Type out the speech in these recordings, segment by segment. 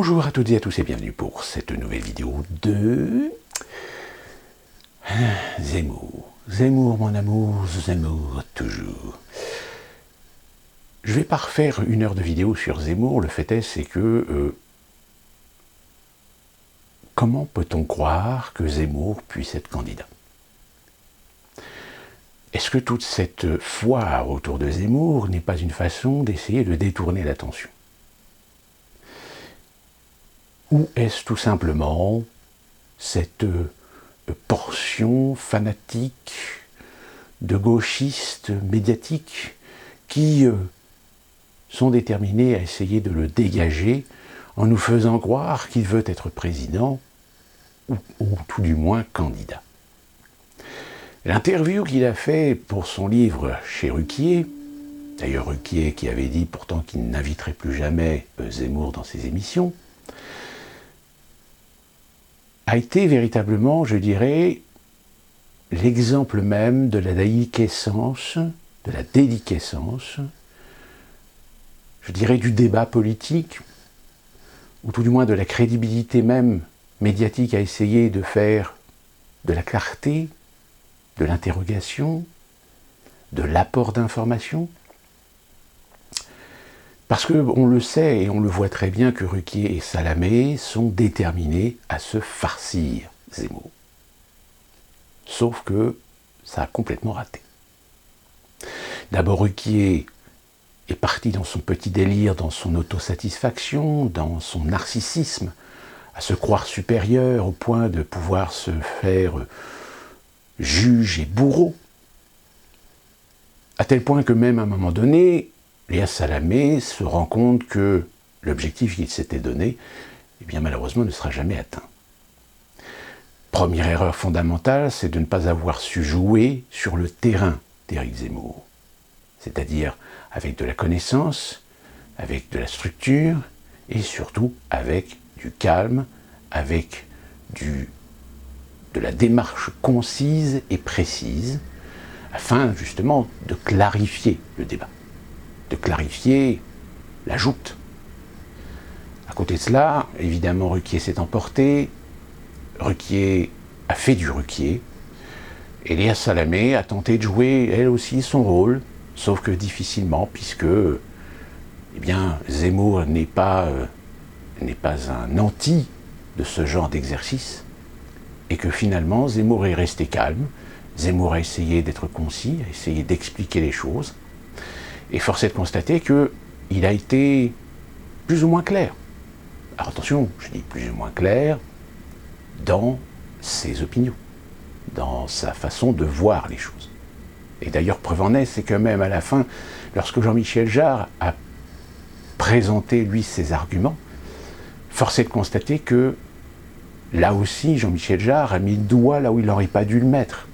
Bonjour à toutes et à tous et bienvenue pour cette nouvelle vidéo de Zemmour. Zemmour mon amour, Zemmour toujours. Je vais pas refaire une heure de vidéo sur Zemmour, le fait est c'est que comment peut-on croire que Zemmour puisse être candidat? Est-ce que toute cette foire autour de Zemmour n'est pas une façon d'essayer de détourner l'attention? Ou est-ce tout simplement cette portion fanatique de gauchistes médiatiques qui sont déterminés à essayer de le dégager en nous faisant croire qu'il veut être président ou tout du moins candidat. L'interview qu'il a fait pour son livre chez Ruquier, d'ailleurs Ruquier qui avait dit pourtant qu'il n'inviterait plus jamais Zemmour dans ses émissions, a été véritablement, je dirais, l'exemple même de la déliquescence, je dirais du débat politique, ou tout du moins de la crédibilité même médiatique à essayer de faire de la clarté, de l'interrogation, de l'apport d'informations. Parce qu'on le sait et on le voit très bien que Ruquier et Salamé sont déterminés à se farcir Zemmour. Sauf que ça a complètement raté. D'abord Ruquier est parti dans son petit délire, dans son autosatisfaction, dans son narcissisme, à se croire supérieur au point de pouvoir se faire juge et bourreau. À tel point que même à un moment donné, Léa Salamé se rend compte que l'objectif qu'il s'était donné, eh bien malheureusement ne sera jamais atteint. Première erreur fondamentale, c'est de ne pas avoir su jouer sur le terrain d'Éric Zemmour. C'est-à-dire avec de la connaissance, avec de la structure, et surtout avec du calme, avec de la démarche concise et précise, afin justement de clarifier le débat, de clarifier la joute. À côté de cela, évidemment, Ruquier s'est emporté, Ruquier a fait du Ruquier, et Léa Salamé a tenté de jouer, elle aussi, son rôle, sauf que difficilement, puisque eh bien, Zemmour n'est pas un anti de ce genre d'exercice, et que finalement, Zemmour est resté calme, Zemmour a essayé d'être concis, a essayé d'expliquer les choses, et force est de constater qu'il a été plus ou moins clair. Alors attention, je dis plus ou moins clair dans ses opinions, dans sa façon de voir les choses. Et d'ailleurs, preuve en est, c'est que même à la fin, lorsque Jean-Michel Jarre a présenté, lui, ses arguments, force est de constater que, là aussi, Jean-Michel Jarre a mis le doigt là où il n'aurait pas dû le mettre.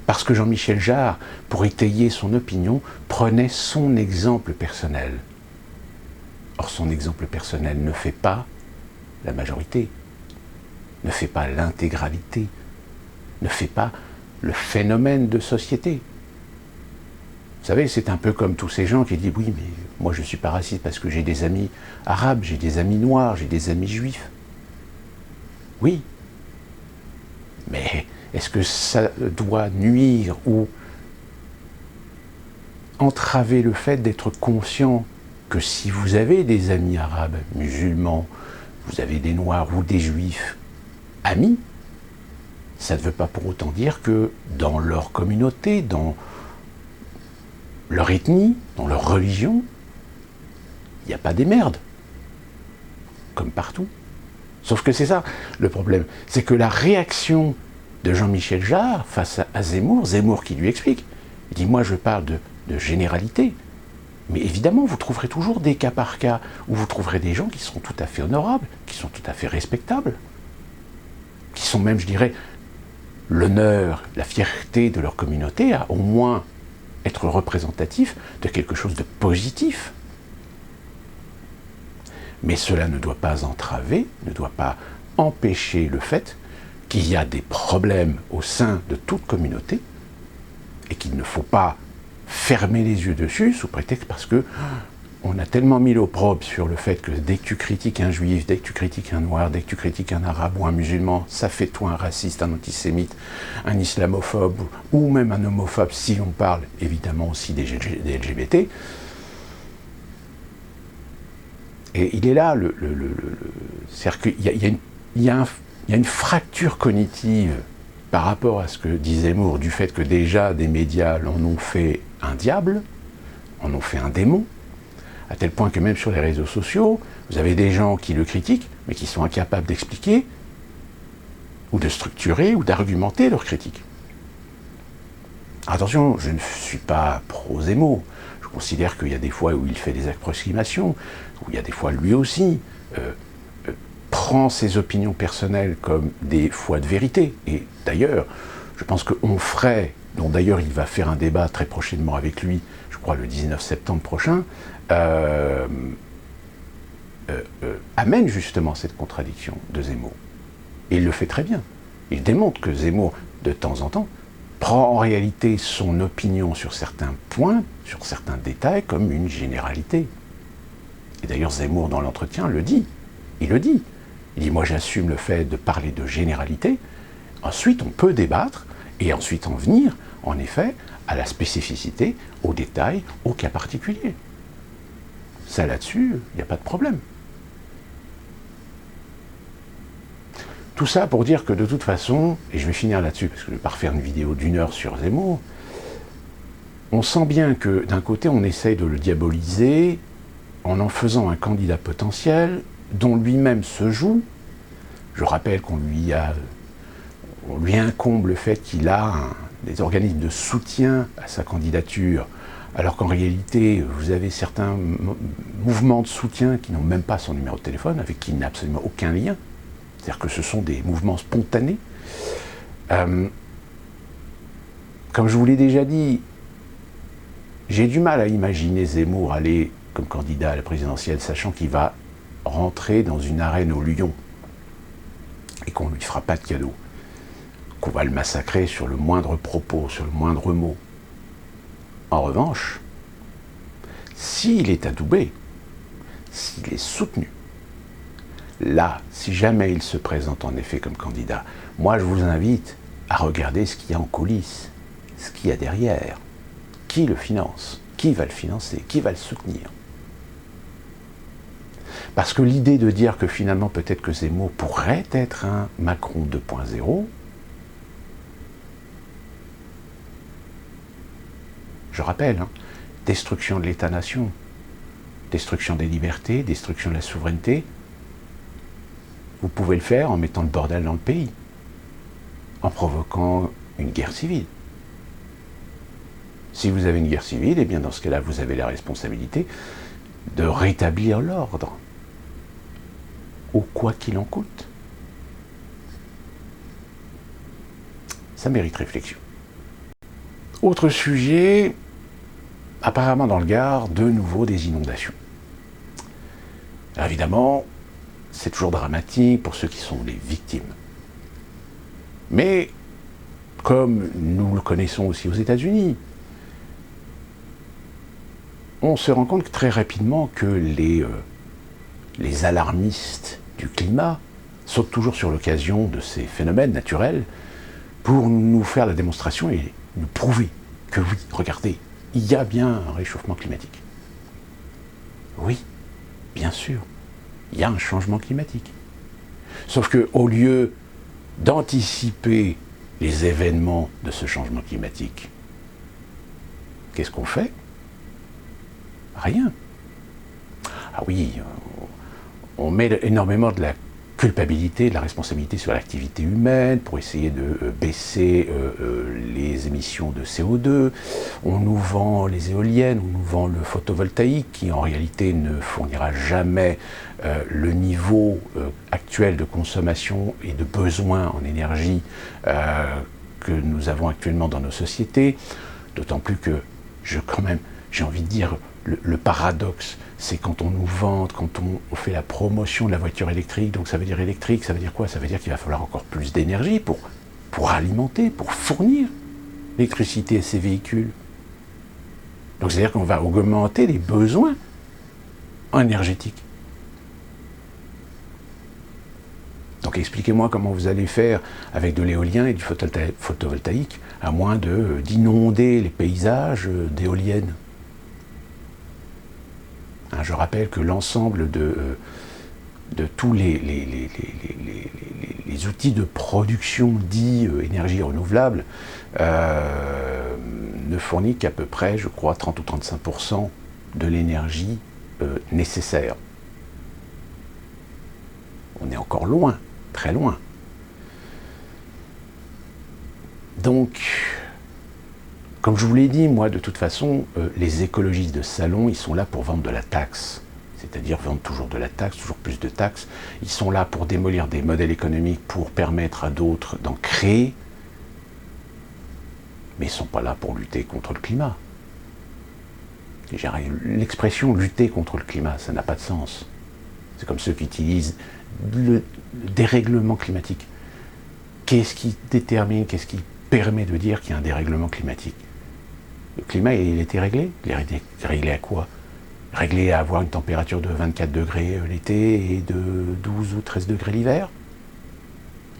Parce que Jean-Michel Jarre, pour étayer son opinion, prenait son exemple personnel. Or, son exemple personnel ne fait pas la majorité, ne fait pas l'intégralité, ne fait pas le phénomène de société. Vous savez, c'est un peu comme tous ces gens qui disent « Oui, mais moi je ne suis pas raciste parce que j'ai des amis arabes, j'ai des amis noirs, j'ai des amis juifs. » Oui, mais est-ce que ça doit nuire ou entraver le fait d'être conscient que si vous avez des amis arabes, musulmans, vous avez des noirs ou des juifs amis, ça ne veut pas pour autant dire que dans leur communauté, dans leur ethnie, dans leur religion, il n'y a pas des merdes, comme partout. Sauf que c'est ça le problème, c'est que la réaction de Jean-Michel Jarre face à Zemmour, Zemmour qui lui explique, il dit « Moi je parle de généralité ». Mais évidemment, vous trouverez toujours des cas par cas, où vous trouverez des gens qui sont tout à fait honorables, qui sont tout à fait respectables, qui sont même, je dirais, l'honneur, la fierté de leur communauté à au moins être représentatif de quelque chose de positif. Mais cela ne doit pas entraver, ne doit pas empêcher le fait qu'il y a des problèmes au sein de toute communauté et qu'il ne faut pas fermer les yeux dessus sous prétexte parce que on a tellement mis l'opprobre sur le fait que dès que tu critiques un juif, dès que tu critiques un noir, dès que tu critiques un arabe ou un musulman, ça fait toi un raciste, un antisémite, un islamophobe ou même un homophobe, si on parle évidemment aussi des LGBT. Et il est là, c'est-à-dire qu'il y a une fracture cognitive par rapport à ce que dit Zemmour, du fait que déjà des médias en ont fait un diable, en ont fait un démon, à tel point que même sur les réseaux sociaux, vous avez des gens qui le critiquent, mais qui sont incapables d'expliquer, ou de structurer, ou d'argumenter leur critique. Attention, je ne suis pas pro-Zemmour. Je considère qu'il y a des fois où il fait des approximations, où il y a des fois lui aussi prend ses opinions personnelles comme des fois de vérité. Et d'ailleurs, je pense que Onfray, dont d'ailleurs il va faire un débat très prochainement avec lui, je crois le 19 septembre prochain, amène justement cette contradiction de Zemmour. Et il le fait très bien. Il démontre que Zemmour, de temps en temps, prend en réalité son opinion sur certains points, sur certains détails, comme une généralité. Et d'ailleurs, Zemmour, dans l'entretien, le dit. Il le dit. Il dit, moi j'assume le fait de parler de généralité. Ensuite, on peut débattre, et ensuite en venir, en effet, à la spécificité, aux détails, aux cas particuliers. Ça, là-dessus, il n'y a pas de problème. Tout ça pour dire que de toute façon, et je vais finir là-dessus, parce que je ne vais pas refaire une vidéo d'1 heure sur Zemmour, on sent bien que d'un côté, on essaye de le diaboliser en faisant un candidat potentiel dont lui-même se joue. Je rappelle qu'on lui incombe le fait qu'il a des organismes de soutien à sa candidature, alors qu'en réalité, vous avez certains mouvements de soutien qui n'ont même pas son numéro de téléphone, avec qui il n'a absolument aucun lien. C'est-à-dire que ce sont des mouvements spontanés. Comme je vous l'ai déjà dit, j'ai du mal à imaginer Zemmour aller comme candidat à la présidentielle, sachant qu'il va rentrer dans une arène au lion et qu'on ne lui fera pas de cadeau, qu'on va le massacrer sur le moindre propos, sur le moindre mot. En revanche, s'il est adoubé, s'il est soutenu, là, si jamais il se présente en effet comme candidat, moi je vous invite à regarder ce qu'il y a en coulisses, ce qu'il y a derrière, qui le finance, qui va le financer, qui va le soutenir. Parce que l'idée de dire que finalement peut-être que Zemmour pourrait être un Macron 2.0, je rappelle, destruction de l'État-nation, destruction des libertés, destruction de la souveraineté, vous pouvez le faire en mettant le bordel dans le pays, en provoquant une guerre civile. Si vous avez une guerre civile, eh bien dans ce cas-là, vous avez la responsabilité de rétablir l'ordre, au quoi qu'il en coûte. Ça mérite réflexion. Autre sujet, apparemment dans le Gard, de nouveau des inondations. Alors évidemment, c'est toujours dramatique pour ceux qui sont les victimes. Mais, comme nous le connaissons aussi aux États-Unis, on se rend compte que très rapidement que les alarmistes du climat sautent toujours sur l'occasion de ces phénomènes naturels pour nous faire la démonstration et nous prouver que oui, regardez, il y a bien un réchauffement climatique. Oui, bien sûr, il y a un changement climatique. Sauf qu'au lieu d'anticiper les événements de ce changement climatique, qu'est-ce qu'on fait? Rien. Ah oui, on met énormément de la culpabilité, de la responsabilité sur l'activité humaine pour essayer de baisser les émissions de CO2. On nous vend les éoliennes, on nous vend le photovoltaïque qui en réalité ne fournira jamais le niveau actuel de consommation et de besoin en énergie que nous avons actuellement dans nos sociétés. D'autant plus que j'ai envie de dire, le paradoxe, c'est quand on nous vante, quand on fait la promotion de la voiture électrique, donc ça veut dire électrique, ça veut dire quoi? Ça veut dire qu'il va falloir encore plus d'énergie pour alimenter, pour fournir l'électricité à ces véhicules. Donc c'est-à-dire qu'on va augmenter les besoins énergétique. Donc expliquez-moi comment vous allez faire avec de l'éolien et du photovoltaïque, à moins d'inonder les paysages d'éoliennes. Hein, je rappelle que l'ensemble de tous les outils de production dits énergie renouvelable ne fournit qu'à peu près, je crois, 30 ou 35% de l'énergie nécessaire. On est encore loin, très loin. Donc, comme je vous l'ai dit, moi, de toute façon, les écologistes de salon, ils sont là pour vendre de la taxe. C'est-à-dire vendre toujours de la taxe, toujours plus de taxes. Ils sont là pour démolir des modèles économiques, pour permettre à d'autres d'en créer. Mais ils ne sont pas là pour lutter contre le climat. L'expression « lutter contre le climat », ça n'a pas de sens. C'est comme ceux qui utilisent le dérèglement climatique. Qu'est-ce qui détermine, qu'est-ce qui permet de dire qu'il y a un dérèglement climatique? Le climat, il était réglé? Il est réglé à quoi? Réglé à avoir une température de 24 degrés l'été et de 12 ou 13 degrés l'hiver?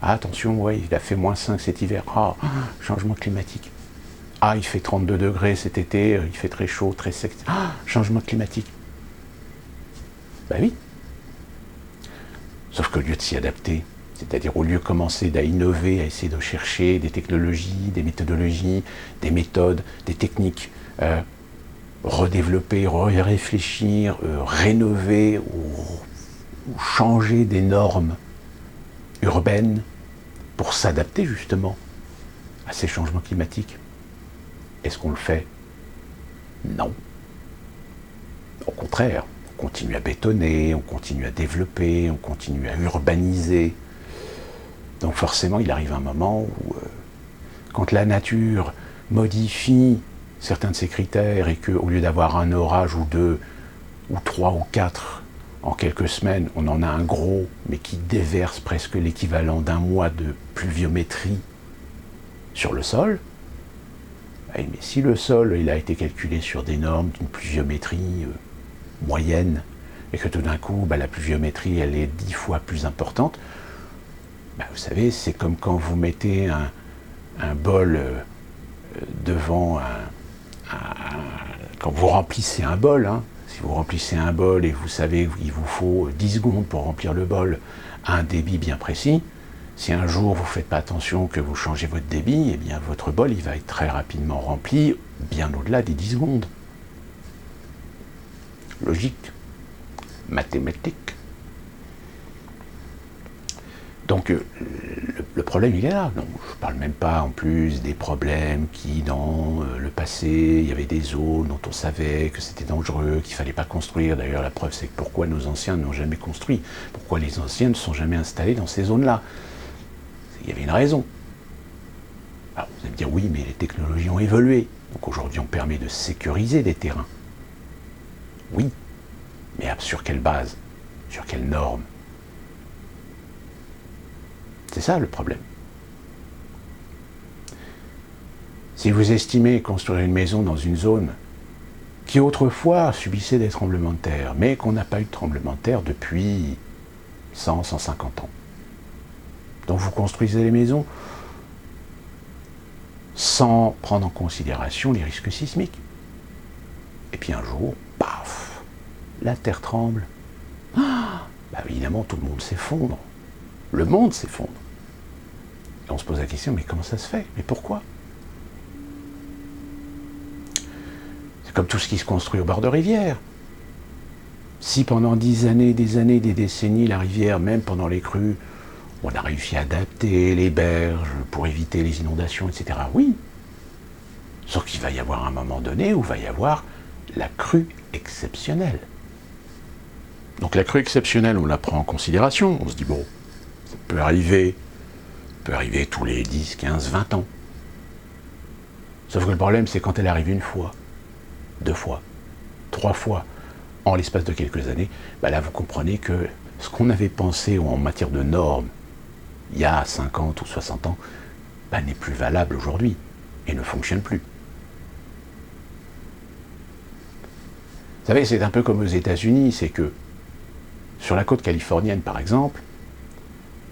Ah, attention, ouais, il a fait -5 cet hiver. Ah, changement climatique. Ah, il fait 32 degrés cet été, il fait très chaud, très sec. Ah, changement climatique. Ben oui. Sauf qu'au lieu de s'y adapter, c'est-à-dire au lieu de commencer à innover, à essayer de chercher des technologies, des méthodologies, des méthodes, des techniques, redévelopper, réfléchir, rénover ou changer des normes urbaines pour s'adapter justement à ces changements climatiques. Est-ce qu'on le fait? Non. Au contraire, on continue à bétonner, on continue à développer, on continue à urbaniser. Donc forcément, il arrive un moment où, quand la nature modifie certains de ces critères et qu'au lieu d'avoir un orage ou 2, ou 3 ou 4 en quelques semaines, on en a un gros, mais qui déverse presque l'équivalent d'un mois de pluviométrie sur le sol. Mais si le sol il a été calculé sur des normes d'une pluviométrie moyenne, et que tout d'un coup, la pluviométrie elle est 10 fois plus importante, vous savez, c'est comme quand vous mettez un bol devant quand vous remplissez un bol, hein, si vous remplissez un bol et vous savez qu'il vous faut 10 secondes pour remplir le bol à un débit bien précis, si un jour vous ne faites pas attention que vous changez votre débit, eh bien votre bol il va être très rapidement rempli, bien au-delà des 10 secondes. Logique, mathématique. Donc le problème il est là. Donc, je ne parle même pas en plus des problèmes qui dans le passé, il y avait des zones dont on savait que c'était dangereux, qu'il ne fallait pas construire. D'ailleurs la preuve c'est que pourquoi nos anciens n'ont jamais construit, pourquoi les anciens ne sont jamais installés dans ces zones-là. Il y avait une raison. Alors, vous allez me dire oui, mais les technologies ont évolué. Donc aujourd'hui on permet de sécuriser des terrains. Oui, mais sur quelle base? Sur quelles normes? C'est ça le problème. Si vous estimez construire une maison dans une zone qui autrefois subissait des tremblements de terre, mais qu'on n'a pas eu de tremblement de terre depuis 100, 150 ans, donc vous construisez les maisons sans prendre en considération les risques sismiques. Et puis un jour, paf, la terre tremble. Évidemment, tout le monde s'effondre. Le monde s'effondre. Et on se pose la question, mais comment ça se fait? Mais pourquoi? C'est comme tout ce qui se construit au bord de rivière. Si pendant des années, des décennies, la rivière, même pendant les crues, on a réussi à adapter les berges pour éviter les inondations, etc. Oui. Sauf qu'il va y avoir un moment donné où il va y avoir la crue exceptionnelle. Donc la crue exceptionnelle, on la prend en considération. On se dit, bon, ça peut arriver tous les 10, 15, 20 ans. Sauf que le problème, c'est quand elle arrive une fois, 2 fois, 3 fois, en l'espace de quelques années, là vous comprenez que ce qu'on avait pensé en matière de normes il y a 50 ou 60 ans, n'est plus valable aujourd'hui et ne fonctionne plus. savez, c'est un peu comme aux États-Unis, c'est que sur la côte californienne, par exemple,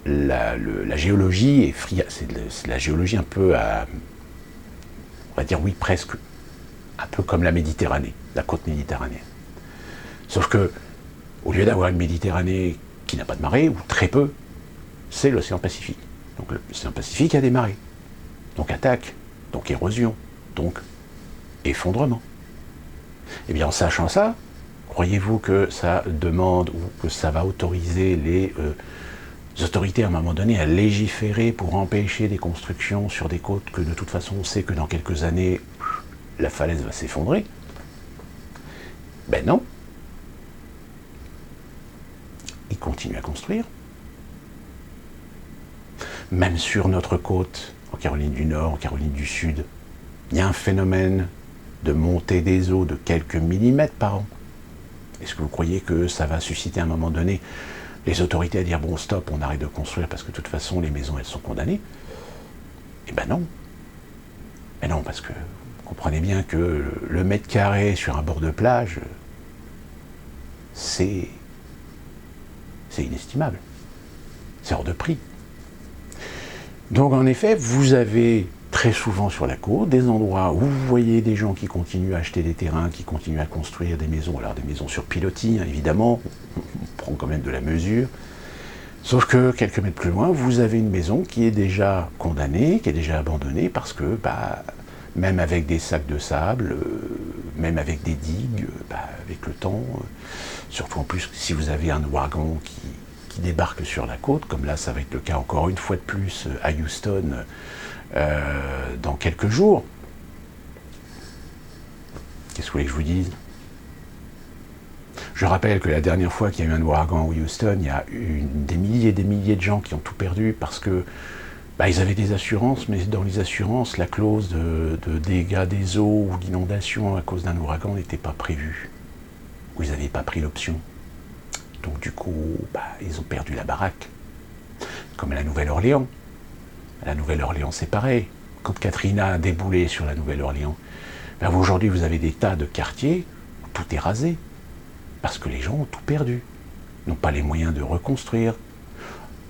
la géologie est c'est de la géologie un peu on va dire oui, presque, un peu comme la Méditerranée, la côte méditerranéenne. Sauf que, au lieu d'avoir une Méditerranée qui n'a pas de marée, ou très peu, c'est l'océan Pacifique. Donc l'océan Pacifique a des marées. Donc attaque, donc érosion, donc effondrement. Eh bien, en sachant ça, croyez-vous que ça demande ou que ça va autoriser les autorités à un moment donné à légiférer pour empêcher des constructions sur des côtes que de toute façon on sait que dans quelques années la falaise va s'effondrer? Ben non. Ils continuent à construire. Même sur notre côte, en Caroline du Nord, en Caroline du Sud, il y a un phénomène de montée des eaux de quelques millimètres par an. Est-ce que vous croyez que ça va susciter à un moment donné les autorités à dire bon stop, on arrête de construire parce que de toute façon les maisons elles sont condamnées? Eh ben non. Mais non, parce que vous comprenez bien que le mètre carré sur un bord de plage, c'est inestimable. C'est hors de prix. Donc en effet, vous avez très souvent sur la côte des endroits où vous voyez des gens qui continuent à acheter des terrains, qui continuent à construire des maisons, alors des maisons sur pilotis, hein, évidemment, on prend quand même de la mesure, sauf que quelques mètres plus loin, vous avez une maison qui est déjà condamnée, qui est déjà abandonnée, parce que même avec des sacs de sable, même avec des digues, avec le temps, surtout en plus si vous avez un ouragan qui débarque sur la côte, comme là ça va être le cas encore une fois de plus à Houston dans quelques jours. Qu'est-ce que vous voulez que je vous dise? Je rappelle que la dernière fois qu'il y a eu un ouragan à Houston, il y a eu des milliers et des milliers de gens qui ont tout perdu parce que ils avaient des assurances, mais dans les assurances, la clause de dégâts des eaux ou d'inondation à cause d'un ouragan n'était pas prévue. Ou ils n'avaient pas pris l'option. Donc du coup, ils ont perdu la baraque. Comme à la Nouvelle-Orléans. À la Nouvelle-Orléans, c'est pareil. Quand Katrina a déboulé sur la Nouvelle-Orléans, aujourd'hui, vous avez des tas de quartiers où tout est rasé. Parce que les gens ont tout perdu. Ils n'ont pas les moyens de reconstruire.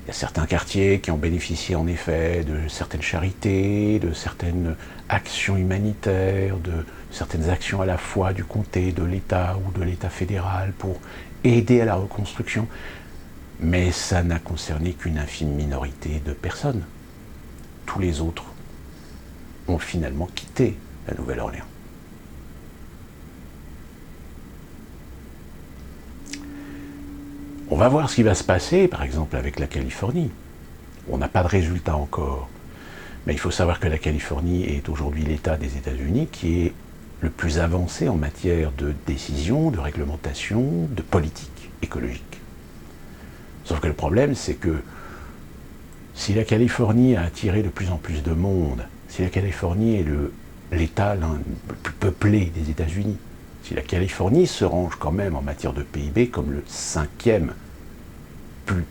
Il y a certains quartiers qui ont bénéficié en effet de certaines charités, de certaines actions humanitaires, de certaines actions à la fois du comté, de l'État ou de l'État fédéral pour aider à la reconstruction. Mais ça n'a concerné qu'une infime minorité de personnes. Tous les autres ont finalement quitté la Nouvelle-Orléans. On va voir ce qui va se passer, par exemple, avec la Californie. On n'a pas de résultat encore. Mais il faut savoir que la Californie est aujourd'hui l'État des États-Unis qui est le plus avancé en matière de décision, de réglementation, de politique écologique. Sauf que le problème, c'est que si la Californie a attiré de plus en plus de monde, si la Californie est l'État le plus peuplé des États-Unis, si la Californie se range quand même en matière de PIB comme le 5e plus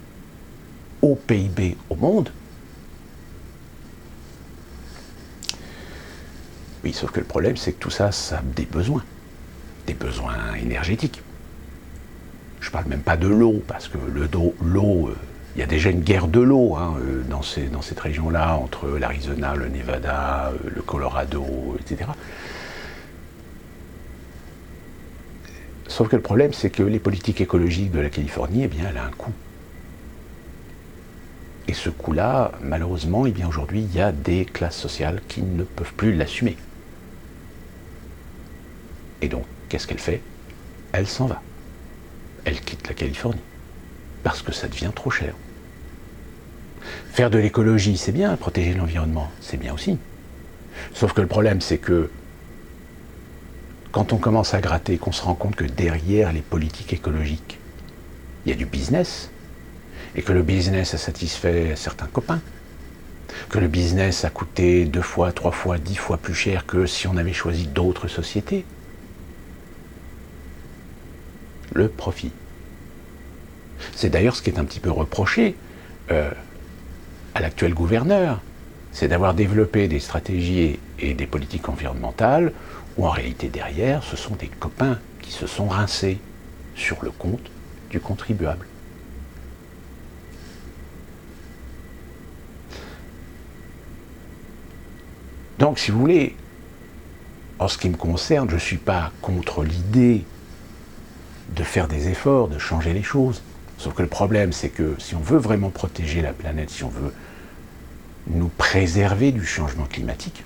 haut PIB au monde, oui, sauf que le problème, c'est que tout ça, ça a des besoins énergétiques. Je ne parle même pas de l'eau, parce que l'eau, il y a déjà une guerre de l'eau dans cette région-là, entre l'Arizona, le Nevada, le Colorado, etc. Sauf que le problème, c'est que les politiques écologiques de la Californie, elle a un coût. Et ce coût-là, malheureusement, aujourd'hui, il y a des classes sociales qui ne peuvent plus l'assumer. Et donc, qu'est-ce qu'elle fait? Elle s'en va. Elle quitte la Californie. Parce que ça devient trop cher. Faire de l'écologie, c'est bien, protéger l'environnement, c'est bien aussi. Sauf que le problème, c'est que quand on commence à gratter, qu'on se rend compte que derrière les politiques écologiques, il y a du business, et que le business a satisfait certains copains, que le business a coûté 2 fois, 3 fois, 10 fois plus cher que si on avait choisi d'autres sociétés. Le profit. C'est d'ailleurs ce qui est un petit peu reproché à l'actuel gouverneur, c'est d'avoir développé des stratégies et des politiques environnementales où en réalité derrière, ce sont des copains qui se sont rincés sur le compte du contribuable. Donc, si vous voulez, en ce qui me concerne, je ne suis pas contre l'idée de faire des efforts, de changer les choses. Sauf que le problème, c'est que si on veut vraiment protéger la planète, si on veut nous préserver du changement climatique,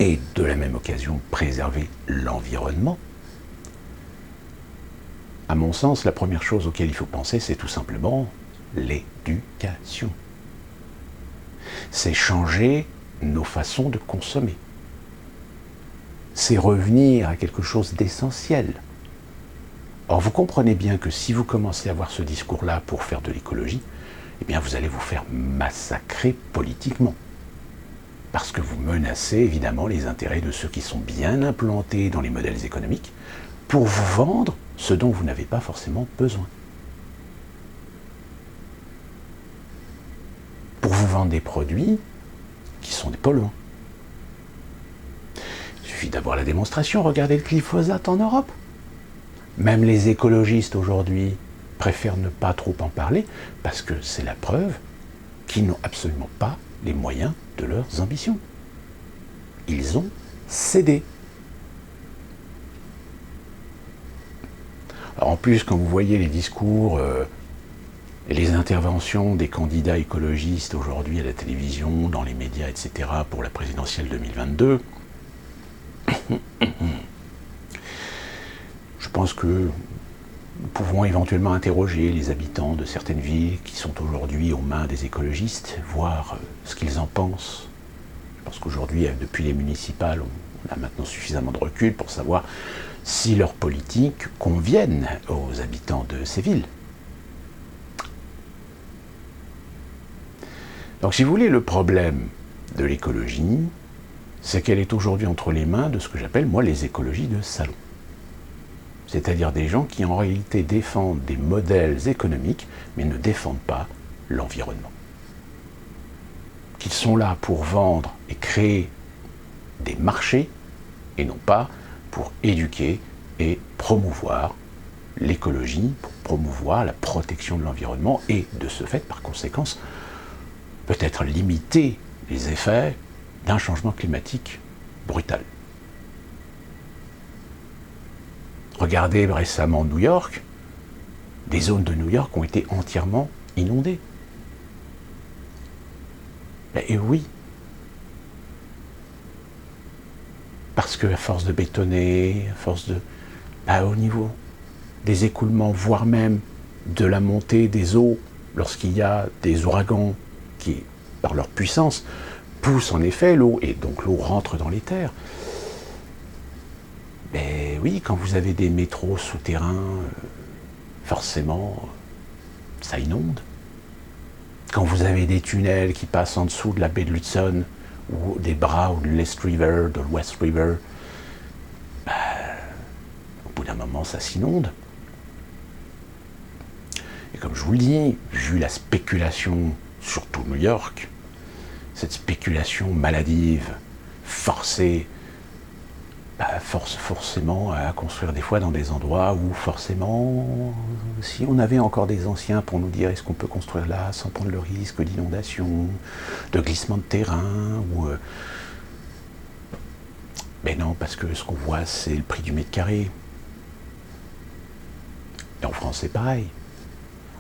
et de la même occasion préserver l'environnement, à mon sens, la première chose auquel il faut penser, c'est tout simplement l'éducation. C'est changer nos façons de consommer. C'est revenir à quelque chose d'essentiel. Or, vous comprenez bien que si vous commencez à avoir ce discours-là pour faire de l'écologie, eh bien, vous allez vous faire massacrer politiquement. Parce que vous menacez évidemment les intérêts de ceux qui sont bien implantés dans les modèles économiques pour vous vendre ce dont vous n'avez pas forcément besoin. Pour vous vendre des produits qui sont des polluants. Il suffit d'avoir la démonstration, regardez le glyphosate en Europe. Même les écologistes aujourd'hui préfèrent ne pas trop en parler parce que c'est la preuve qu'ils n'ont absolument pas les moyens de leurs ambitions. Ils ont cédé. Alors en plus, quand vous voyez les discours et les interventions des candidats écologistes aujourd'hui à la télévision, dans les médias, etc., pour la présidentielle 2022, je pense que nous pouvons éventuellement interroger les habitants de certaines villes qui sont aujourd'hui aux mains des écologistes, voir ce qu'ils en pensent. Je pense qu'aujourd'hui, depuis les municipales, on a maintenant suffisamment de recul pour savoir si leurs politiques conviennent aux habitants de ces villes. Donc si vous voulez, le problème de l'écologie, c'est qu'elle est aujourd'hui entre les mains de ce que j'appelle, moi, les écologies de salon. C'est-à-dire des gens qui en réalité défendent des modèles économiques, mais ne défendent pas l'environnement. Qu'ils sont là pour vendre et créer des marchés, et non pas pour éduquer et promouvoir l'écologie, pour promouvoir la protection de l'environnement, et de ce fait, par conséquence, peut-être limiter les effets d'un changement climatique brutal. Regardez récemment New York, des zones de New York ont été entièrement inondées. Et oui, parce qu'à force de bétonner, à force de... au niveau des écoulements, voire même de la montée des eaux, lorsqu'il y a des ouragans qui, par leur puissance, poussent en effet l'eau, et donc l'eau rentre dans les terres. Mais oui, quand vous avez des métros souterrains, forcément, ça inonde. Quand vous avez des tunnels qui passent en dessous de la baie de l'Hudson, ou des bras, ou de l'East River, de l'West River, au bout d'un moment, ça s'inonde. Et comme je vous le dis, vu la spéculation, surtout New York, cette spéculation maladive, forcée, force forcément à construire des fois dans des endroits où forcément, si on avait encore des anciens pour nous dire est-ce qu'on peut construire là sans prendre le risque d'inondation, de glissement de terrain, ou mais non, parce que ce qu'on voit c'est le prix du mètre carré. Et en France c'est pareil.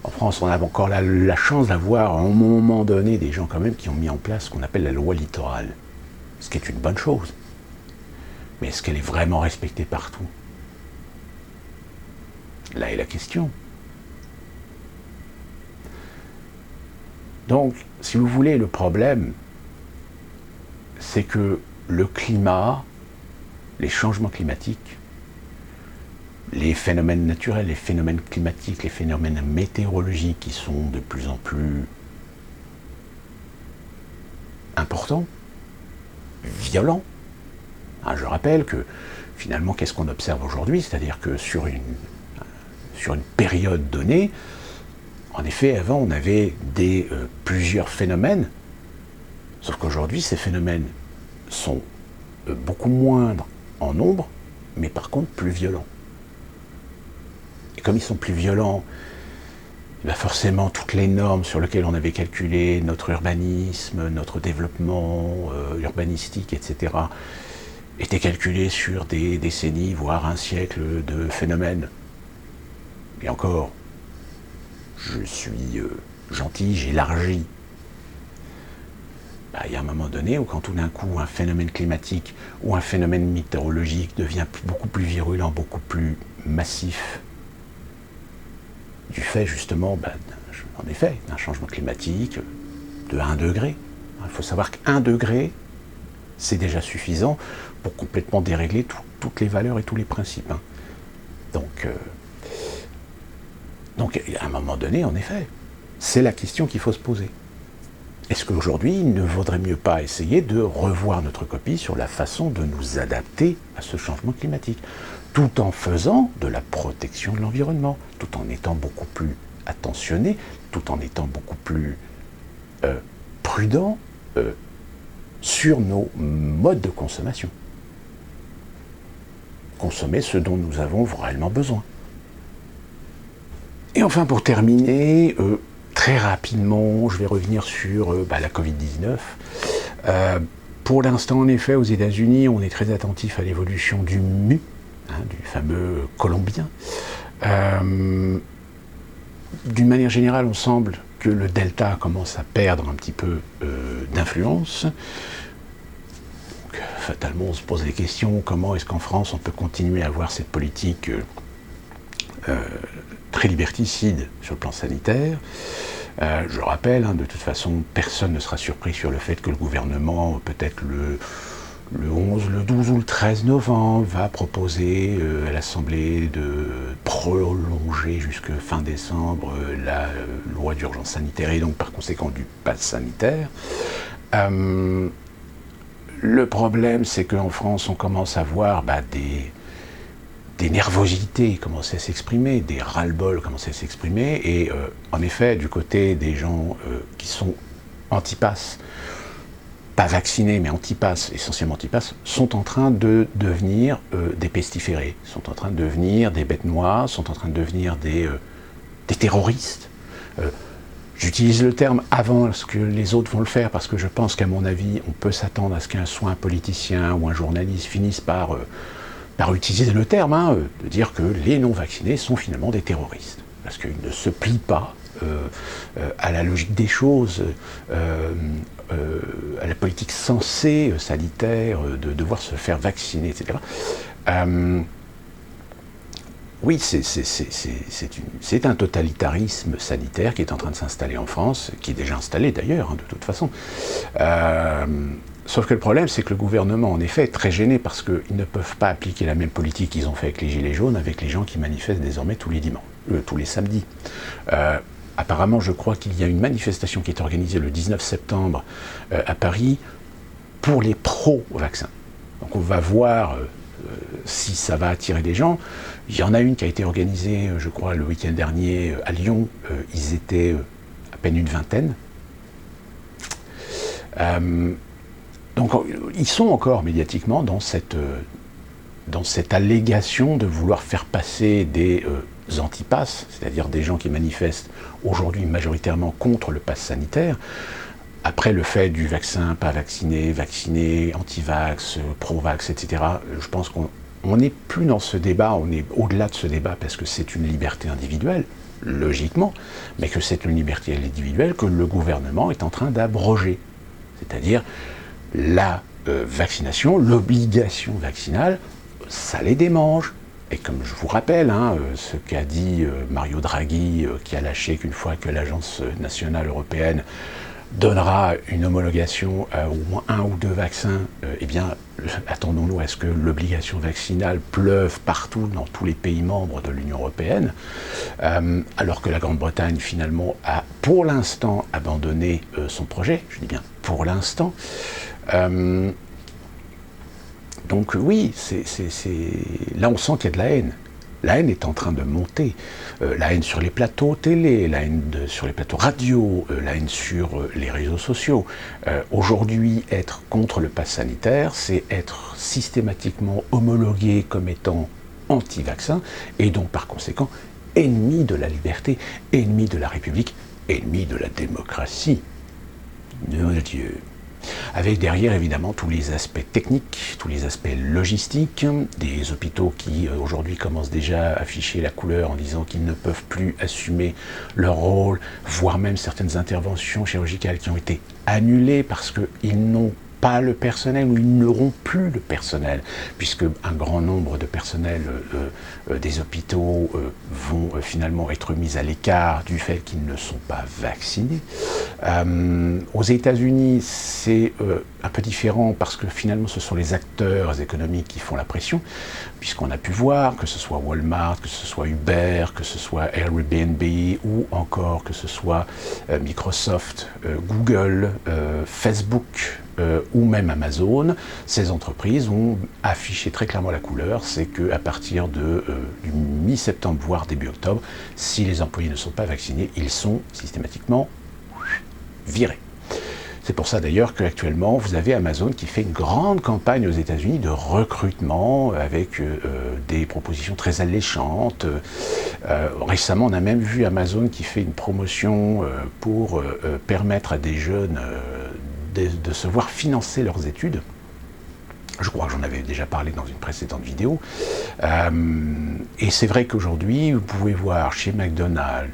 En France, on a encore la chance d'avoir à un moment donné des gens quand même qui ont mis en place ce qu'on appelle la loi littorale, ce qui est une bonne chose. Mais est-ce qu'elle est vraiment respectée partout? Là est la question. Donc, si vous voulez, le problème, c'est que le climat, les changements climatiques, les phénomènes naturels, les phénomènes climatiques, les phénomènes météorologiques qui sont de plus en plus importants, violents. Je rappelle que finalement, qu'est-ce qu'on observe aujourd'hui? C'est-à-dire que sur une période donnée, en effet, avant, on avait plusieurs phénomènes, sauf qu'aujourd'hui, ces phénomènes sont beaucoup moindres en nombre, mais par contre plus violents. Et comme ils sont plus violents, forcément toutes les normes sur lesquelles on avait calculé notre urbanisme, notre développement urbanistique, etc., étaient calculées sur des décennies, voire un siècle de phénomènes. Et encore, je suis gentil, j'élargis. Il y a un moment donné où quand tout d'un coup un phénomène climatique ou un phénomène météorologique devient beaucoup plus virulent, beaucoup plus massif, du fait justement, en effet, d'un changement climatique de 1 degré. Il faut savoir qu'1 degré, c'est déjà suffisant pour complètement dérégler toutes les valeurs et tous les principes. Donc, à un moment donné, en effet, c'est la question qu'il faut se poser. Est-ce qu'aujourd'hui, il ne vaudrait mieux pas essayer de revoir notre copie sur la façon de nous adapter à ce changement climatique, tout en faisant de la protection de l'environnement, tout en étant beaucoup plus attentionné, tout en étant beaucoup plus prudent sur nos modes de consommation. Consommer ce dont nous avons réellement besoin. Et enfin, pour terminer, très rapidement, je vais revenir sur la Covid-19. Pour l'instant, en effet, aux États-Unis, on est très attentif à l'évolution du mu, du fameux colombien. D'une manière générale, on semble que le Delta commence à perdre un petit peu d'influence. Donc, fatalement, on se pose des questions, comment est-ce qu'en France, on peut continuer à avoir cette politique très liberticide sur le plan sanitaire. Je rappelle, de toute façon, personne ne sera surpris sur le fait que le gouvernement, peut-être le 11, le 12 ou le 13 novembre, va proposer à l'Assemblée de prolonger jusqu'à fin décembre la loi d'urgence sanitaire et donc par conséquent du pass sanitaire. Le problème, c'est qu'en France, on commence à voir des nervosités commencer à s'exprimer, des ras-le-bol commencer à s'exprimer, et en effet, du côté des gens qui sont anti-pass, pas vaccinés, mais anti-pass, essentiellement anti-pass, sont en train de devenir des pestiférés, sont en train de devenir des bêtes noires, sont en train de devenir des terroristes. J'utilise le terme avant ce que les autres vont le faire, parce que je pense qu'à mon avis, on peut s'attendre à ce qu'un soit un politicien ou un journaliste finisse par utiliser le terme, de dire que les non-vaccinés sont finalement des terroristes, parce qu'ils ne se plient pas à la logique des choses, à la politique sensée, sanitaire, de devoir se faire vacciner, etc. Oui, c'est un totalitarisme sanitaire qui est en train de s'installer en France, qui est déjà installé d'ailleurs, de toute façon. Sauf que le problème, c'est que le gouvernement, en effet, est très gêné parce qu'ils ne peuvent pas appliquer la même politique qu'ils ont fait avec les Gilets jaunes, avec les gens qui manifestent désormais tous les samedis. Apparemment, je crois qu'il y a une manifestation qui est organisée le 19 septembre à Paris pour les pro-vaccins. Donc on va voir si ça va attirer des gens. Il y en a une qui a été organisée, je crois, le week-end dernier à Lyon. Ils étaient à peine une vingtaine. Donc ils sont encore médiatiquement dans cette allégation de vouloir faire passer des antipasses, c'est-à-dire des gens qui manifestent aujourd'hui majoritairement contre le pass sanitaire, après le fait du vaccin, pas vacciné, vacciné, anti-vax, pro-vax, etc. Je pense qu'on n'est plus dans ce débat, on est au-delà de ce débat parce que c'est une liberté individuelle, logiquement, mais que c'est une liberté individuelle que le gouvernement est en train d'abroger. C'est-à-dire la vaccination, l'obligation vaccinale, ça les démange. Et comme je vous rappelle, ce qu'a dit Mario Draghi, qui a lâché qu'une fois que l'Agence nationale européenne donnera une homologation à au moins 1 ou 2 vaccins, eh bien, attendons-nous à ce que l'obligation vaccinale pleuve partout dans tous les pays membres de l'Union européenne, alors que la Grande-Bretagne, finalement, a pour l'instant abandonné son projet, je dis bien pour l'instant. Donc oui, là on sent qu'il y a de la haine. La haine est en train de monter. La haine sur les plateaux télé, la haine sur les plateaux radio, la haine sur les réseaux sociaux. Aujourd'hui, être contre le pass sanitaire, c'est être systématiquement homologué comme étant anti-vaccin, et donc par conséquent ennemi de la liberté, ennemi de la République, ennemi de la démocratie. Mon Dieu. Avec derrière évidemment tous les aspects techniques, tous les aspects logistiques, des hôpitaux qui aujourd'hui commencent déjà à afficher la couleur en disant qu'ils ne peuvent plus assumer leur rôle, voire même certaines interventions chirurgicales qui ont été annulées parce qu'ils n'ont pas le personnel ou ils n'auront plus le personnel, puisque un grand nombre de personnels des hôpitaux vont finalement être mis à l'écart du fait qu'ils ne sont pas vaccinés. Aux États-Unis, c'est un peu différent parce que finalement ce sont les acteurs économiques qui font la pression, puisqu'on a pu voir que ce soit Walmart, que ce soit Uber, que ce soit Airbnb ou encore que ce soit Microsoft, Google, Facebook, ou même Amazon, ces entreprises ont affiché très clairement la couleur, c'est qu'à partir du mi-septembre, voire début octobre, si les employés ne sont pas vaccinés, ils sont systématiquement virés. C'est pour ça d'ailleurs qu'actuellement, vous avez Amazon qui fait une grande campagne aux États-Unis de recrutement avec des propositions très alléchantes. Récemment, on a même vu Amazon qui fait une promotion pour permettre à des jeunes de se voir financer leurs études. Je crois que j'en avais déjà parlé dans une précédente vidéo. Et c'est vrai qu'aujourd'hui, vous pouvez voir chez McDonald's,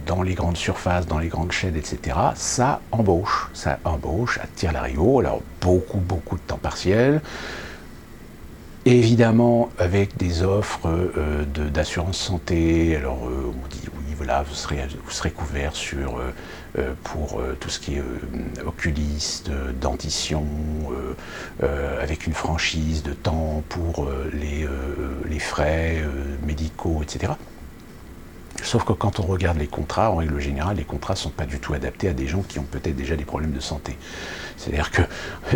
dans les grandes surfaces, dans les grandes chaînes, etc., ça embauche, attire l'arigot. Alors beaucoup de temps partiel. Évidemment, avec des offres d'assurance santé. Alors on dit oui, voilà, vous serez couvert pour tout ce qui est oculiste, dentition, avec une franchise de temps pour les frais médicaux, etc. Sauf que quand on regarde les contrats, en règle générale, les contrats ne sont pas du tout adaptés à des gens qui ont peut-être déjà des problèmes de santé. C'est-à-dire que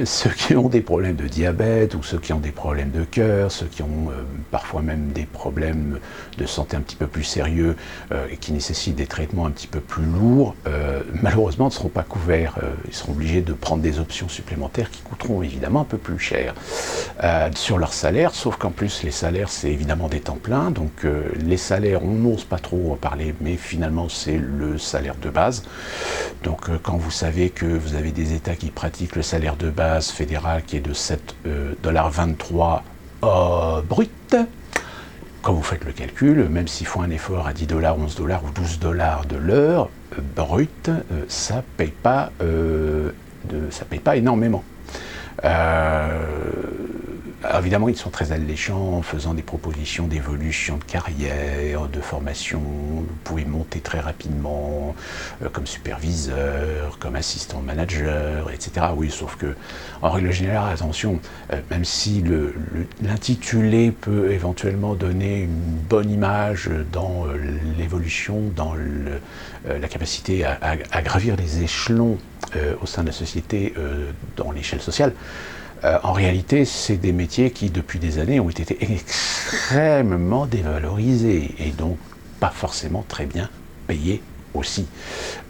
ceux qui ont des problèmes de diabète, ou ceux qui ont des problèmes de cœur, ceux qui ont parfois même des problèmes de santé un petit peu plus sérieux et qui nécessitent des traitements un petit peu plus lourds, malheureusement ne seront pas couverts. Ils seront obligés de prendre des options supplémentaires qui coûteront évidemment un peu plus cher sur leur salaire, sauf qu'en plus les salaires c'est évidemment des temps pleins, donc les salaires on n'ose pas trop en parler, mais finalement c'est le salaire de base. Donc quand vous savez que vous avez des États qui pratiquent le salaire de base fédéral qui est de 7,23 $ brut, quand vous faites le calcul, même s'ils font un effort à 10 $, 11 $ ou 12 $ de l'heure brut, ça paye pas énormément. Alors évidemment, ils sont très alléchants en faisant des propositions d'évolution de carrière, de formation. Vous pouvez monter très rapidement comme superviseur, comme assistant manager, etc. Oui, sauf que, en règle générale, attention, même si l'intitulé peut éventuellement donner une bonne image dans l'évolution, dans la capacité à gravir les échelons au sein de la société, dans l'échelle sociale, en réalité, c'est des métiers qui, depuis des années, ont été extrêmement dévalorisés et donc pas forcément très bien payés aussi.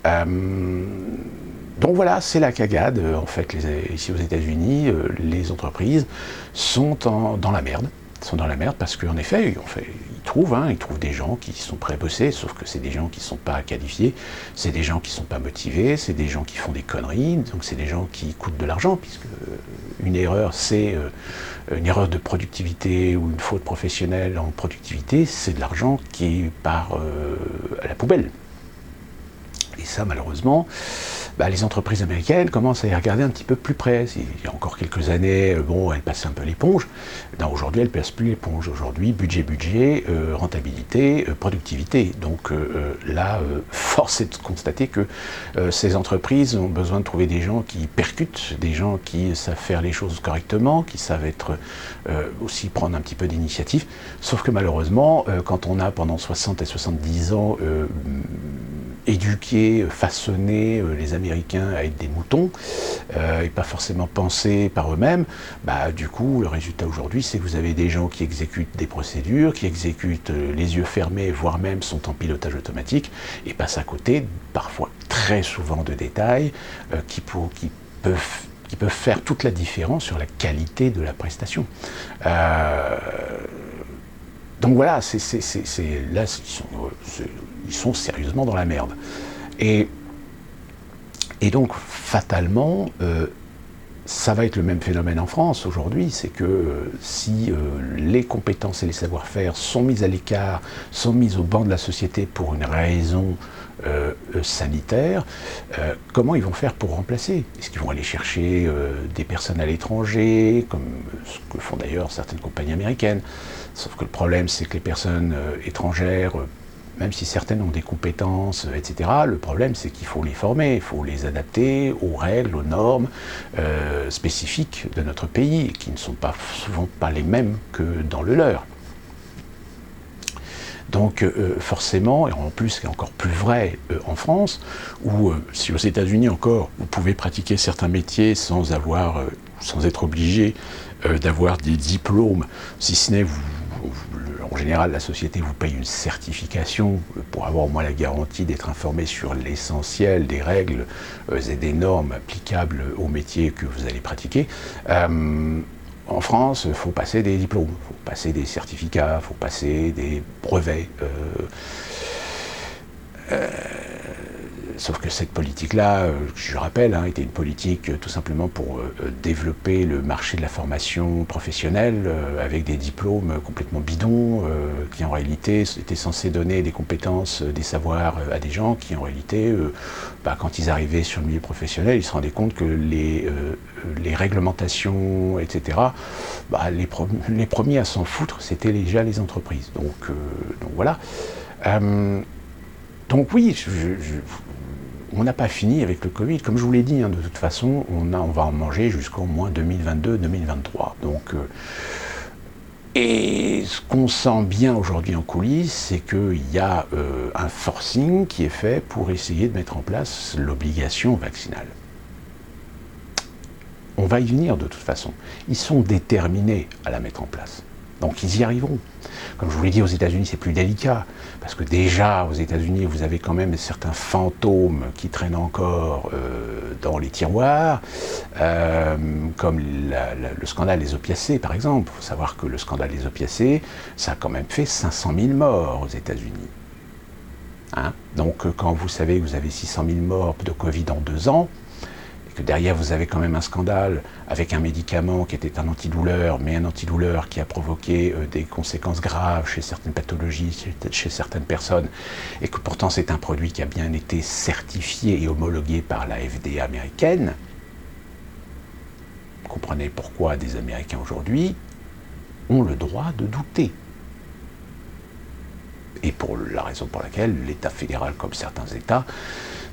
Donc voilà, c'est la cagade. En fait, ici aux États-Unis, les entreprises sont dans la merde. Sont dans la merde parce qu'en effet, ils trouvent des gens qui sont prêts à bosser, sauf que c'est des gens qui ne sont pas qualifiés, c'est des gens qui ne sont pas motivés, c'est des gens qui font des conneries, donc c'est des gens qui coûtent de l'argent, puisque une erreur, c'est une erreur de productivité ou une faute professionnelle en productivité, c'est de l'argent qui part à la poubelle. Et ça, malheureusement, les entreprises américaines commencent à y regarder un petit peu plus près. Il y a encore quelques années, elles passaient un peu l'éponge. Aujourd'hui, elles ne passent plus l'éponge. Aujourd'hui, budget, rentabilité, productivité. Donc là, force est de constater que ces entreprises ont besoin de trouver des gens qui percutent, des gens qui savent faire les choses correctement, qui savent aussi prendre un petit peu d'initiative. Sauf que malheureusement, quand on a pendant 60 et 70 ans éduquer, façonner les Américains à être des moutons et pas forcément penser par eux-mêmes, du coup, le résultat aujourd'hui, c'est que vous avez des gens qui exécutent des procédures, qui exécutent les yeux fermés, voire même sont en pilotage automatique, et passent à côté, parfois très souvent de détails, qui peuvent faire toute la différence sur la qualité de la prestation. Donc voilà, là, ils sont sérieusement dans la merde. Et donc, fatalement, ça va être le même phénomène en France aujourd'hui, c'est que si les compétences et les savoir-faire sont mis à l'écart, sont mis au banc de la société pour une raison sanitaire, comment ils vont faire pour remplacer? Est-ce qu'ils vont aller chercher des personnes à l'étranger, comme ce que font d'ailleurs certaines compagnies américaines? Sauf que le problème, c'est que les personnes étrangères, même si certaines ont des compétences, etc., le problème, c'est qu'il faut les former, il faut les adapter aux règles, aux normes spécifiques de notre pays, qui ne sont pas souvent pas les mêmes que dans le leur. Donc forcément, et en plus c'est encore plus vrai en France, où si aux États-Unis encore, vous pouvez pratiquer certains métiers sans être obligé d'avoir des diplômes, si ce n'est en général, la société vous paye une certification pour avoir au moins la garantie d'être informé sur l'essentiel des règles et des normes applicables au métier que vous allez pratiquer. En France, il faut passer des diplômes, il faut passer des certificats, il faut passer des brevets. Sauf que cette politique-là, je rappelle, était une politique tout simplement pour développer le marché de la formation professionnelle avec des diplômes complètement bidons, qui en réalité étaient censés donner des compétences, des savoirs à des gens qui en réalité, quand ils arrivaient sur le milieu professionnel, ils se rendaient compte que les réglementations, etc., les premiers à s'en foutre, c'était déjà les entreprises. Donc voilà. Donc oui, on n'a pas fini avec le Covid. Comme je vous l'ai dit, de toute façon, on va en manger jusqu'au moins 2022-2023. Donc, et ce qu'on sent bien aujourd'hui en coulisses, c'est qu'il y a un forcing qui est fait pour essayer de mettre en place l'obligation vaccinale. On va y venir de toute façon. Ils sont déterminés à la mettre en place. Donc ils y arriveront. Comme je vous l'ai dit, aux États-Unis, c'est plus délicat, parce que déjà, aux États-Unis, vous avez quand même certains fantômes qui traînent encore dans les tiroirs, comme le scandale des opiacés, par exemple. Il faut savoir que le scandale des opiacés, ça a quand même fait 500 000 morts aux États-Unis. Donc quand vous savez que vous avez 600 000 morts de Covid en 2 ans, que derrière vous avez quand même un scandale avec un médicament qui était un antidouleur, mais un antidouleur qui a provoqué des conséquences graves chez certaines pathologies, chez certaines personnes, et que pourtant c'est un produit qui a bien été certifié et homologué par la FDA américaine. Vous comprenez pourquoi des Américains aujourd'hui ont le droit de douter. Et pour la raison pour laquelle l'État fédéral, comme certains États,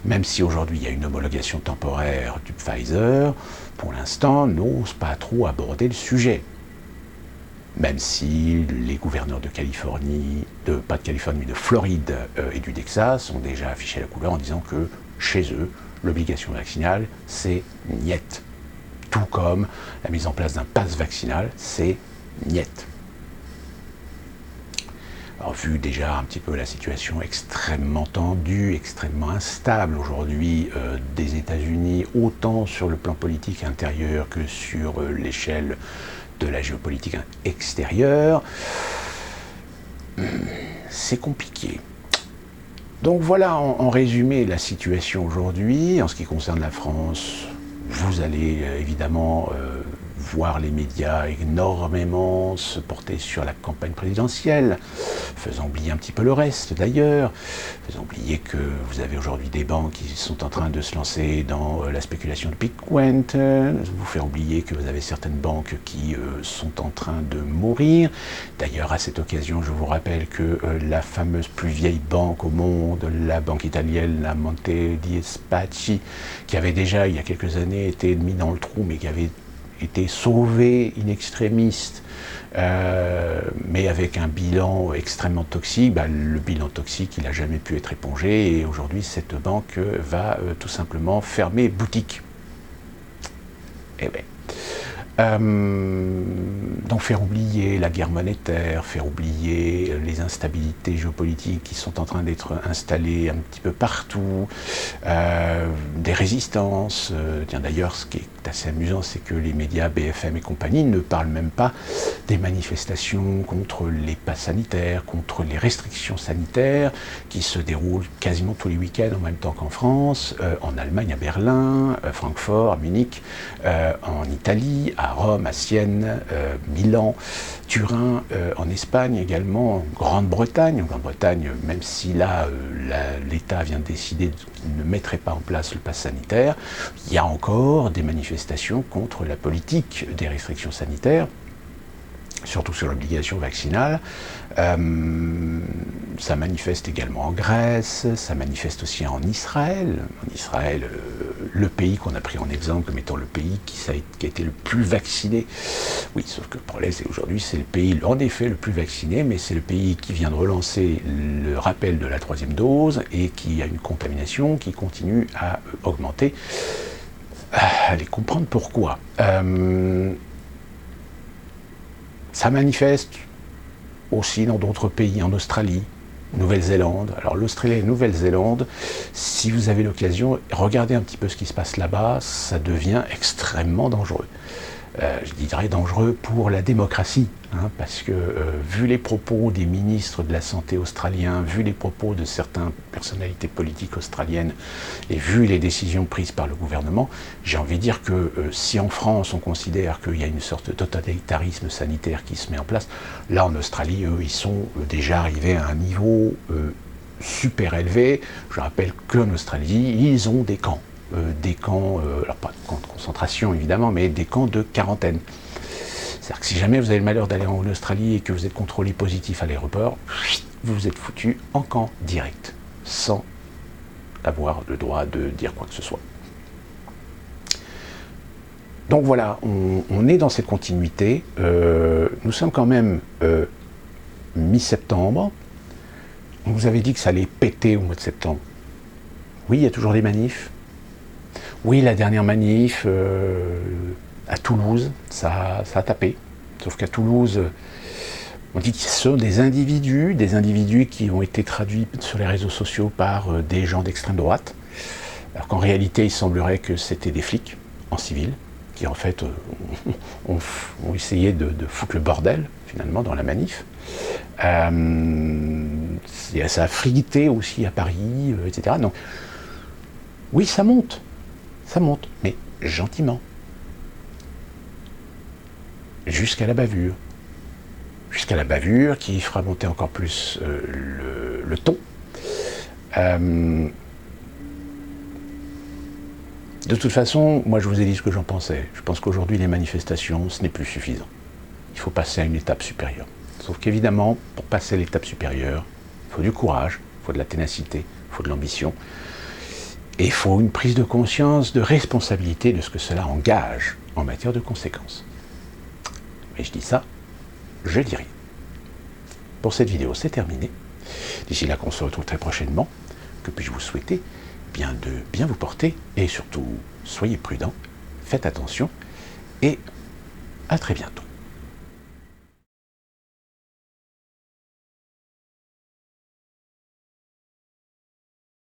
même si aujourd'hui il y a une homologation temporaire du Pfizer, pour l'instant n'ose pas trop aborder le sujet. Même si les gouverneurs de Californie, pas de Californie, mais de Floride et du Texas ont déjà affiché la couleur en disant que chez eux, l'obligation vaccinale, c'est niet. Tout comme la mise en place d'un pass vaccinal, c'est niet. Alors, vu déjà un petit peu la situation extrêmement tendue, extrêmement instable aujourd'hui des États-Unis, autant sur le plan politique intérieur que sur l'échelle de la géopolitique extérieure, c'est compliqué. Donc voilà en résumé la situation aujourd'hui. En ce qui concerne la France, vous allez évidemment voir les médias énormément se porter sur la campagne présidentielle, faisant oublier un petit peu le reste d'ailleurs, faisant oublier que vous avez aujourd'hui des banques qui sont en train de se lancer dans la spéculation de Bitcoin, vous faire oublier que vous avez certaines banques qui sont en train de mourir. D'ailleurs, à cette occasion, je vous rappelle que la fameuse plus vieille banque au monde, la banque italienne, la Monte dei Paschi, qui avait déjà, il y a quelques années, été mise dans le trou, mais qui avait été sauvé in extremis, mais avec un bilan extrêmement toxique, le bilan toxique, il n'a jamais pu être épongé, et aujourd'hui, cette banque va tout simplement fermer boutique. Eh bien. Donc faire oublier la guerre monétaire, faire oublier les instabilités géopolitiques qui sont en train d'être installées un petit peu partout, des résistances. Tiens, d'ailleurs, ce qui est assez amusant, c'est que les médias BFM et compagnie ne parlent même pas des manifestations contre les passes sanitaires, contre les restrictions sanitaires qui se déroulent quasiment tous les week-ends en même temps qu'en France, en Allemagne, à Berlin, à Francfort, à Munich, en Italie, à Rome, à Sienne, Milan, Turin, en Espagne également, en Grande-Bretagne. En Grande-Bretagne, même si là, l'État vient de décider qu'il ne mettrait pas en place le pass sanitaire, il y a encore des manifestations contre la politique des restrictions sanitaires, surtout sur l'obligation vaccinale. Ça manifeste également en Grèce, ça manifeste aussi en Israël. En Israël, le pays qu'on a pris en exemple comme étant le pays qui a été le plus vacciné. Oui, sauf que le problème, c'est qu'aujourd'hui, c'est le pays, en effet, le plus vacciné, mais c'est le pays qui vient de relancer le rappel de la 3e dose et qui a une contamination qui continue à augmenter. Allez comprendre pourquoi. Ça manifeste aussi dans d'autres pays, en Australie, Nouvelle-Zélande. Alors l'Australie et la Nouvelle-Zélande, si vous avez l'occasion, regardez un petit peu ce qui se passe là-bas, ça devient extrêmement dangereux. Je dirais dangereux pour la démocratie, parce que vu les propos des ministres de la Santé australiens, vu les propos de certaines personnalités politiques australiennes, et vu les décisions prises par le gouvernement, j'ai envie de dire que si en France on considère qu'il y a une sorte de totalitarisme sanitaire qui se met en place, là en Australie, eux, ils sont déjà arrivés à un niveau super élevé. Je rappelle qu'en Australie, ils ont des camps. Alors pas de camps de concentration évidemment, mais des camps de quarantaine. C'est-à-dire que si jamais vous avez le malheur d'aller en Australie et que vous êtes contrôlé positif à l'aéroport, vous vous êtes foutu en camp direct, sans avoir le droit de dire quoi que ce soit. Donc voilà, on est dans cette continuité. Nous sommes quand même mi-septembre. On vous avait dit que ça allait péter au mois de septembre. Oui, il y a toujours des manifs. Oui, la dernière manif à Toulouse, ça a tapé. Sauf qu'à Toulouse, on dit que ce sont des individus qui ont été traduits sur les réseaux sociaux par des gens d'extrême droite. Alors qu'en réalité, il semblerait que c'était des flics en civil, qui en fait ont essayé de foutre le bordel, finalement, dans la manif. Ça a frité aussi à Paris, etc. Donc, oui, ça monte, mais gentiment. Jusqu'à la bavure. Jusqu'à la bavure qui fera monter encore plus le ton. De toute façon, moi je vous ai dit ce que j'en pensais. Je pense qu'aujourd'hui les manifestations, ce n'est plus suffisant. Il faut passer à une étape supérieure. Sauf qu'évidemment, pour passer à l'étape supérieure, il faut du courage, il faut de la ténacité, il faut de l'ambition. Et il faut une prise de conscience, de responsabilité de ce que cela engage en matière de conséquences. Mais je dis ça, je dis rien. Pour cette vidéo, c'est terminé. D'ici là qu'on se retrouve très prochainement, que puis-je vous souhaiter de bien vous porter et surtout, soyez prudents, faites attention et à très bientôt.